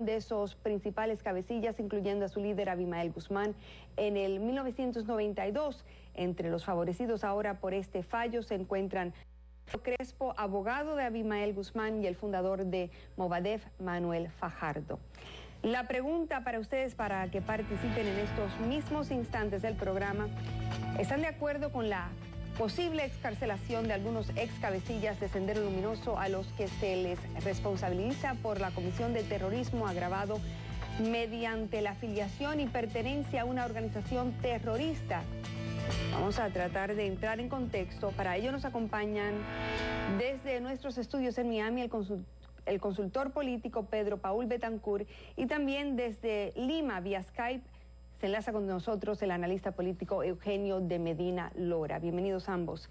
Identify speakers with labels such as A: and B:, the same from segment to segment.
A: de esos principales cabecillas, incluyendo a su líder Abimael Guzmán, en el 1992. Entre los favorecidos ahora por este fallo se encuentran Crespo, abogado de Abimael Guzmán, y el fundador de Movadef, Manuel Fajardo. La pregunta para ustedes, para que participen en estos mismos instantes del programa: ¿están de acuerdo con la posible excarcelación de algunos ex cabecillas de Sendero Luminoso a los que se les responsabiliza por la comisión de terrorismo agravado mediante la afiliación y pertenencia a una organización terrorista? Vamos a tratar de entrar en contexto. Para ello nos acompañan desde nuestros estudios en Miami el consultor político Pedro Paul Betancur, y también desde Lima vía Skype se enlaza con nosotros el analista político Eugenio de Medina Lora. Bienvenidos ambos.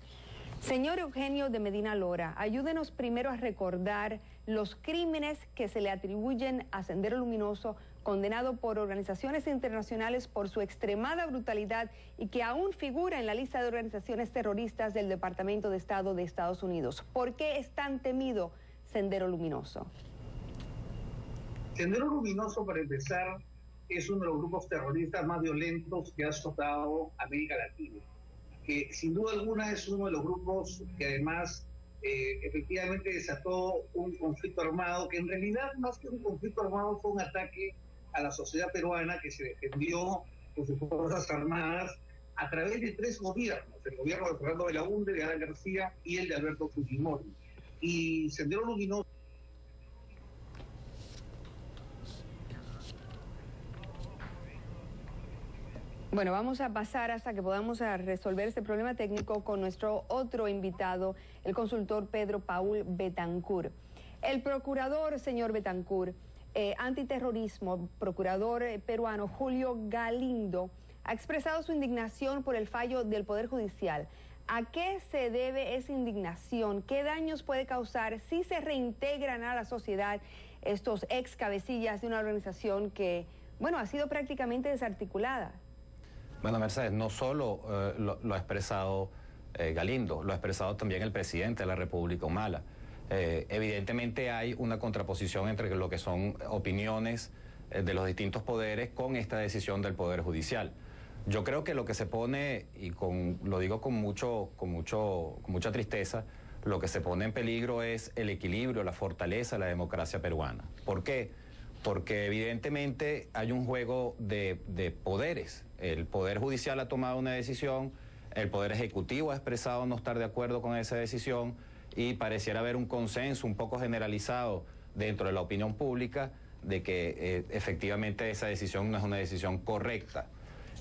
A: Señor Eugenio de Medina Lora, ayúdenos primero a recordar los crímenes que se le atribuyen a Sendero Luminoso, condenado por organizaciones internacionales por su extremada brutalidad y que aún figura en la lista de organizaciones terroristas del Departamento de Estado de Estados Unidos. ¿Por qué es tan temido Sendero Luminoso?
B: Sendero Luminoso, para empezar, es uno de los grupos terroristas más violentos que ha azotado América Latina, que sin duda alguna es uno de los grupos que además efectivamente desató un conflicto armado, que en realidad más que un conflicto armado fue un ataque a la sociedad peruana, que se defendió con sus fuerzas armadas a través de 3 gobiernos: el gobierno de Fernando Belaúnde, de Alan García, y el de Alberto Fujimori. Y Sendero Luminoso
A: Bueno, vamos a pasar hasta que podamos resolver este problema técnico con nuestro otro invitado, el consultor Pedro Paul Betancur. El procurador, señor Betancur, antiterrorismo, procurador peruano Julio Galindo, ha expresado su indignación por el fallo del Poder Judicial. ¿A qué se debe esa indignación? ¿Qué daños puede causar si se reintegran a la sociedad estos ex cabecillas de una organización que, bueno, ha sido prácticamente desarticulada?
C: Bueno, Mercedes, no solo lo ha expresado Galindo, lo ha expresado también el presidente de la República, Humala. Evidentemente hay una contraposición entre lo que son opiniones de los distintos poderes con esta decisión del Poder Judicial. Yo creo que lo que se pone, y lo digo con mucha tristeza, lo que se pone en peligro es el equilibrio, la fortaleza de la democracia peruana. ¿Por qué? Porque evidentemente hay un juego de poderes. El Poder Judicial ha tomado una decisión, el Poder Ejecutivo ha expresado no estar de acuerdo con esa decisión, y pareciera haber un consenso un poco generalizado dentro de la opinión pública de que efectivamente esa decisión no es una decisión correcta.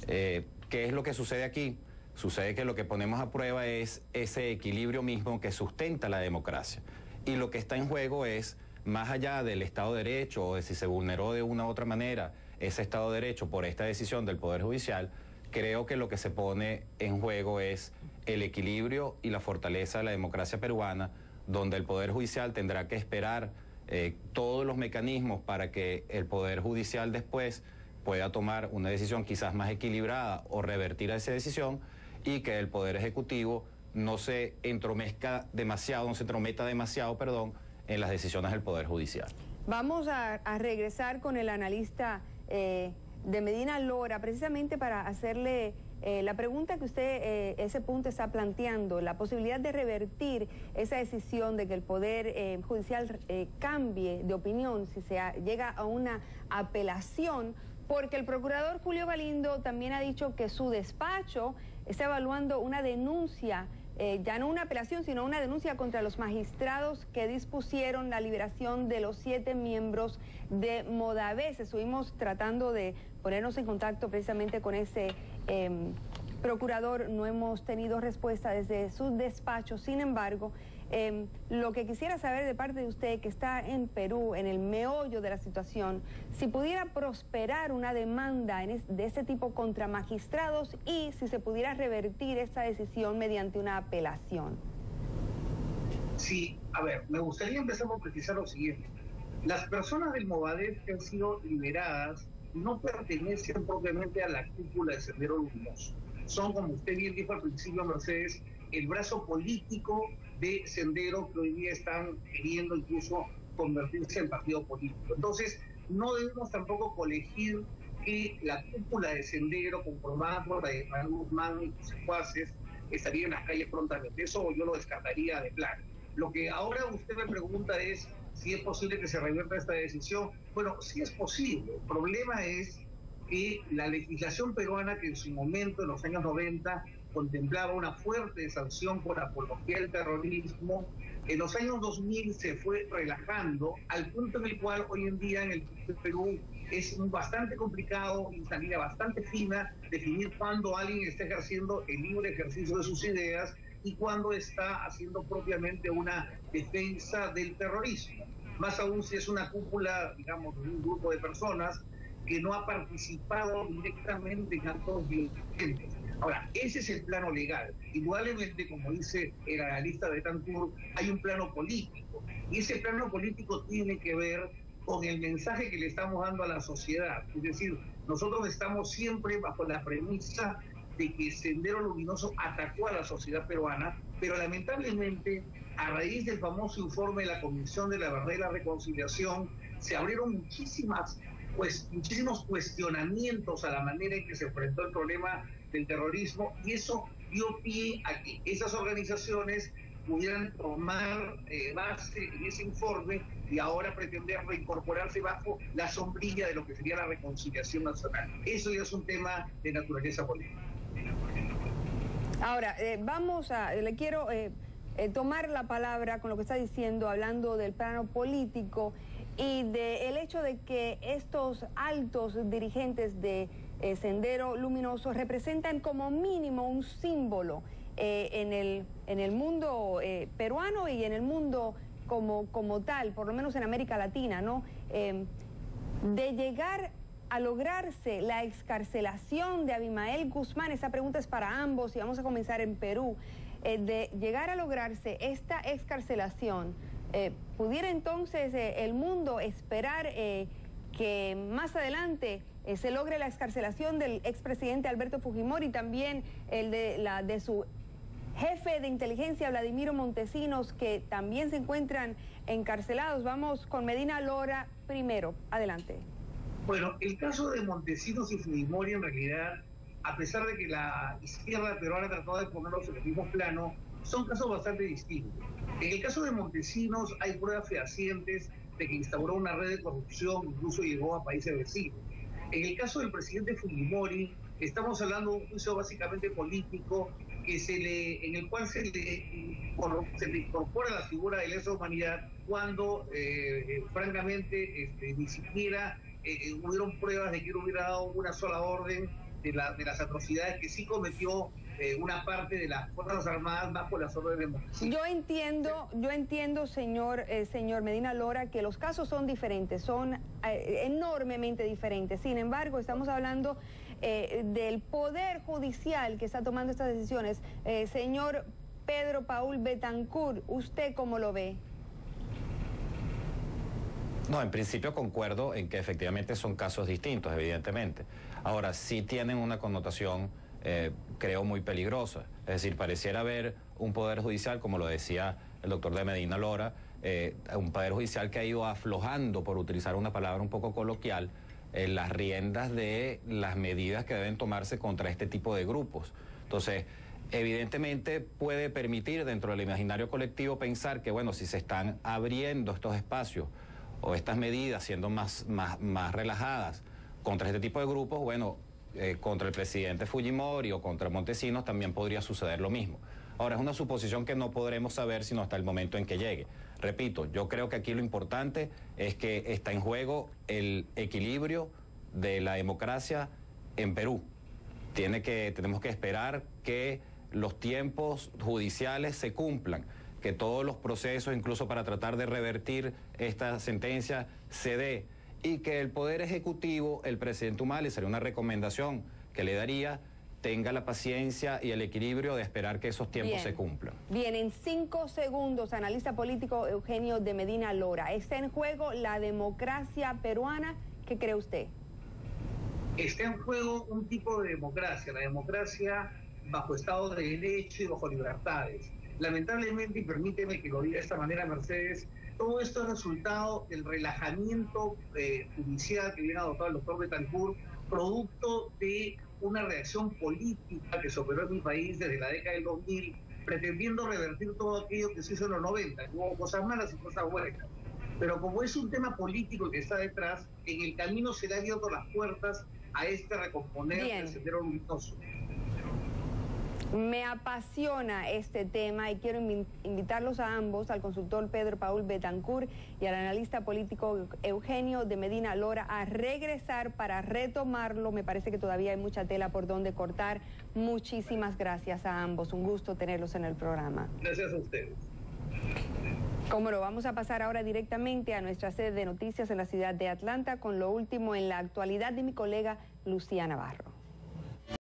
C: ¿Qué es lo que sucede aquí? Sucede que lo que ponemos a prueba es ese equilibrio mismo que sustenta la democracia. Y lo que está en juego es, más allá del Estado de Derecho o de si se vulneró de una u otra manera ese Estado de Derecho por esta decisión del Poder Judicial, creo que lo que se pone en juego es el equilibrio y la fortaleza de la democracia peruana, donde el Poder Judicial tendrá que esperar todos los mecanismos para que el Poder Judicial después pueda tomar una decisión quizás más equilibrada o revertir esa decisión, y que el Poder Ejecutivo no se entrometa demasiado, en las decisiones del Poder Judicial.
A: Vamos a regresar con el analista de Medina Lora, precisamente para hacerle la pregunta que usted, ese punto está planteando, la posibilidad de revertir esa decisión de que el Poder Judicial cambie de opinión si se llega a una apelación, porque el procurador Julio Galindo también ha dicho que su despacho está evaluando una denuncia, ya no una apelación, sino una denuncia contra los magistrados que dispusieron la liberación de los 7 miembros de Movadef. Estuvimos tratando de ponernos en contacto precisamente con ese procurador, no hemos tenido respuesta desde su despacho. Sin embargo, lo que quisiera saber de parte de usted, que está en Perú, en el meollo de la situación, si pudiera prosperar una demanda de ese tipo contra magistrados y si se pudiera revertir esta decisión mediante una apelación.
B: Sí, a ver, me gustaría empezar por precisar lo siguiente. Las personas del Movadef que han sido liberadas no pertenecen propiamente a la cúpula de Sendero Luminoso. Son, como usted bien dijo al principio, Mercedes, el brazo político de Sendero, que hoy día están queriendo incluso convertirse en partido político. Entonces, no debemos tampoco colegir que la cúpula de Sendero, conformada por Ismael Guzmán y sus secuaces, estaría en las calles prontamente. Eso yo lo descartaría de plano. Lo que ahora usted me pregunta es si es posible que se revierta esta decisión. Bueno, sí es posible. El problema es que la legislación peruana, que en su momento, en los años 90, contemplaba una fuerte sanción por apología del terrorismo, en los años 2000 se fue relajando al punto en el cual hoy en día en el Perú es bastante complicado y una línea bastante fina definir cuándo alguien está ejerciendo el libre ejercicio de sus ideas y cuándo está haciendo propiamente una defensa del terrorismo. Más aún si es una cúpula, digamos, de un grupo de personas que no ha participado directamente en actos violentos. Ahora, ese es el plano legal. Igualmente, como dice el analista Betancourt, hay un plano político. Y ese plano político tiene que ver con el mensaje que le estamos dando a la sociedad. Es decir, nosotros estamos siempre bajo la premisa de que Sendero Luminoso atacó a la sociedad peruana, pero lamentablemente, a raíz del famoso informe de la Comisión de la Verdad y la Reconciliación, se abrieron muchísimos cuestionamientos a la manera en que se enfrentó el problema del terrorismo, y eso dio pie a que esas organizaciones pudieran tomar base en ese informe y ahora pretender reincorporarse bajo la sombrilla de lo que sería la reconciliación nacional. Eso ya es un tema de naturaleza política.
A: Ahora, le quiero tomar la palabra con lo que está diciendo, hablando del plano político y del hecho de que estos altos dirigentes de Sendero Luminoso representan como mínimo un símbolo en el mundo peruano y en el mundo como tal, por lo menos en América Latina, ¿no? De llegar a lograrse la excarcelación de Abimael Guzmán, esa pregunta es para ambos y vamos a comenzar en Perú, de llegar a lograrse esta excarcelación, ¿pudiera entonces el mundo esperar que más adelante se logre la excarcelación del expresidente Alberto Fujimori y también el de su jefe de inteligencia, Vladimiro Montesinos, que también se encuentran encarcelados? Vamos con Medina Lora primero. Adelante.
B: Bueno, el caso de Montesinos y Fujimori, en realidad, a pesar de que la izquierda peruana ha tratado de ponerlos en el mismo plano, son casos bastante distintos. En el caso de Montesinos hay pruebas fehacientes de que instauró una red de corrupción, incluso llegó a países vecinos. En el caso del presidente Fujimori, estamos hablando de un juicio básicamente político en el cual se le incorpora la figura de lesa humanidad cuando, francamente, ni siquiera hubieron pruebas de que él hubiera dado una sola orden de las atrocidades que sí cometió una parte de las Fuerzas Armadas bajo las órdenes de Montesinos.
A: Yo entiendo, señor Medina Lora, que los casos son diferentes, son enormemente diferentes. Sin embargo, estamos hablando del Poder Judicial que está tomando estas decisiones. Señor Pedro Paul Betancourt, ¿usted cómo lo ve?
C: No, en principio concuerdo en que efectivamente son casos distintos, evidentemente. Ahora, sí tienen una connotación, creo, muy peligrosa. Es decir, pareciera haber un Poder Judicial, como lo decía el doctor de Medina Lora, un Poder Judicial que ha ido aflojando, por utilizar una palabra un poco coloquial, las riendas de las medidas que deben tomarse contra este tipo de grupos. Entonces, evidentemente puede permitir dentro del imaginario colectivo pensar que, bueno, si se están abriendo estos espacios o estas medidas siendo más relajadas contra este tipo de grupos, bueno, contra el presidente Fujimori o contra Montesinos también podría suceder lo mismo. Ahora, es una suposición que no podremos saber sino hasta el momento en que llegue. Repito, yo creo que aquí lo importante es que está en juego el equilibrio de la democracia en Perú. Tenemos que esperar que los tiempos judiciales se cumplan, que todos los procesos, incluso para tratar de revertir esta sentencia, se dé, y que el Poder Ejecutivo, el presidente Humala, sería una recomendación que le daría, tenga la paciencia y el equilibrio de esperar que esos tiempos se cumplan.
A: Bien, en 5 segundos, analista político Eugenio de Medina Lora, ¿está en juego la democracia peruana? ¿Qué cree usted?
B: Está en juego un tipo de democracia, la democracia bajo Estado de Derecho y bajo libertades. Lamentablemente, y permíteme que lo diga de esta manera, Mercedes, Todo esto es resultado del relajamiento judicial que viene adoptado el doctor Bethancourt, producto de una reacción política que se operó en mi país desde la década del 2000, pretendiendo revertir todo aquello que se hizo en los 90. Hubo cosas malas y cosas buenas. Pero como es un tema político el que está detrás, en el camino se le han abierto las puertas a este recomponer del Sendero Luminoso.
A: Me apasiona este tema y quiero invitarlos a ambos, al consultor Pedro Paul Bethancourt y al analista político Eugenio de Medina Lora, a regresar para retomarlo. Me parece que todavía hay mucha tela por donde cortar. Muchísimas gracias a ambos. Un gusto tenerlos en el programa.
B: Gracias a ustedes.
A: Cómo no, vamos a pasar ahora directamente a nuestra sede de noticias en la ciudad de Atlanta con lo último en la actualidad de mi colega Lucía Navarro.